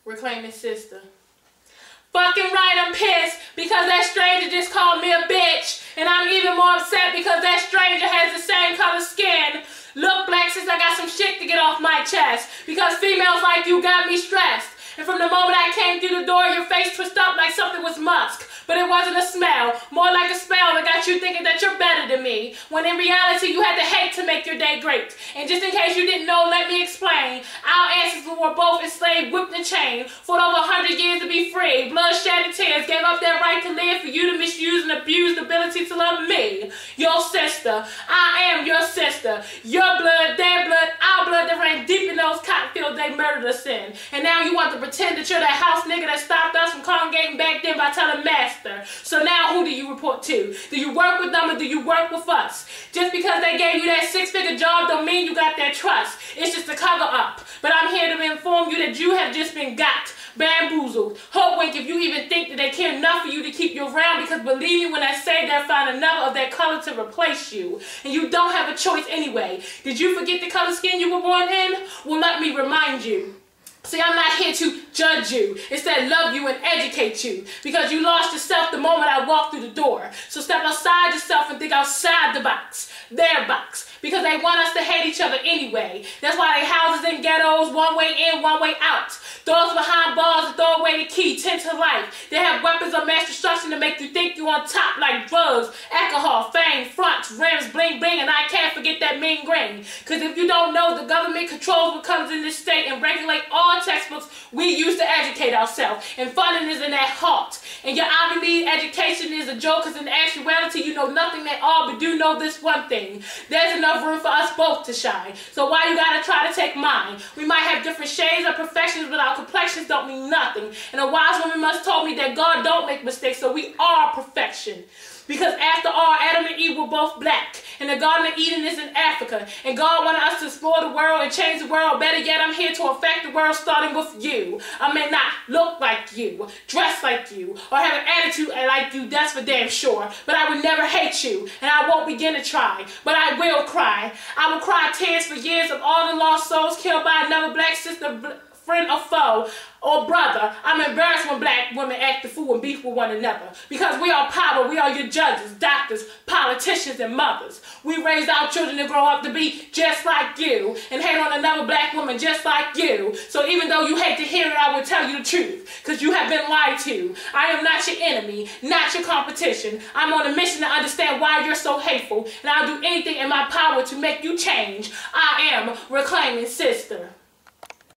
Reclaiming sister. Fucking right, I'm pissed because that stranger just called me a bitch. And I'm even more upset because that stranger has the same color skin. Look, Black Sis, I got some shit to get off my chest because females like you got me stressed. And from the moment I came through the door, your face twisted up like something was musk. But it wasn't a smell, more like a spell that got you thinking that you're better than me. When in reality, you had to hate to make your day great. And just in case you didn't know, let me explain. Our ancestors were both enslaved, whipped and chained, fought over 100 years to be free. Bloodshed and tears gave up their right to live for you to misuse and abuse the ability to love me, your sister. I am your sister. Your blood, their blood, our blood that ran deep in those cotton fields they murdered us in. And now you want to pretend that you're that house nigga that stopped us from congregating back then by telling master. So now who do you report to? Do you work with them or do you work with us? Just because they gave you that six-figure job don't mean you got their trust. It's just a cover up. But I'm here to inform you that you have just been got, bamboozled. Hoodwink if you even think that they care enough for you to keep you around, because believe me when I say they'll find another of their color to replace you. And you don't have a choice anyway. Did you forget the color skin you were born in? Well, let me remind you. See, I'm not here to judge you. Instead, love you and educate you. Because you lost yourself the moment I walked through the door. So step outside yourself and think outside the box. Their box. Because they want us to hate each other anyway. That's why they houses in ghettos, one way in, one way out. Those behind bars that throw away the key, tend to life. They have weapons of mass destruction to make you think you're on top, like drugs, alcohol, fame, fronts, rims, bling bling, and I can't forget that mean grain. Because if you don't know, the government controls what comes in this state and regulate all textbooks we use to educate ourselves. And funding is in that heart. And your Ivy League education is a joke, because in actuality you know nothing at all, but do know this one thing. There's enough room for us both to shine. So why you gotta try to take mine? We might have different shades of perfections, but our complexions don't mean nothing. And a wise woman must told me that God don't make mistakes, so we are perfection. Because after all, Adam and Eve were both black. And the Garden of Eden is in Africa. And God wanted us to explore the world and change the world. Better yet, I'm here to affect the world starting with you. I may not look like you, dress like you, or have an attitude like you, that's for damn sure. But I would never hate you, and I won't begin to try. But I will cry. I will cry tears for years of all the lost souls killed by another black sister, friend or foe or brother. I'm embarrassed when black women act the fool and beef with one another. Because we are power, we are your judges, doctors, politicians, and mothers. We raise our children to grow up to be just like you and hate on another black woman just like you. So even though you hate to hear it, I will tell you the truth. Because you have been lied to. I am not your enemy, not your competition. I'm on a mission to understand why you're so hateful. And I'll do anything in my power to make you change. I am Reclaiming Sister.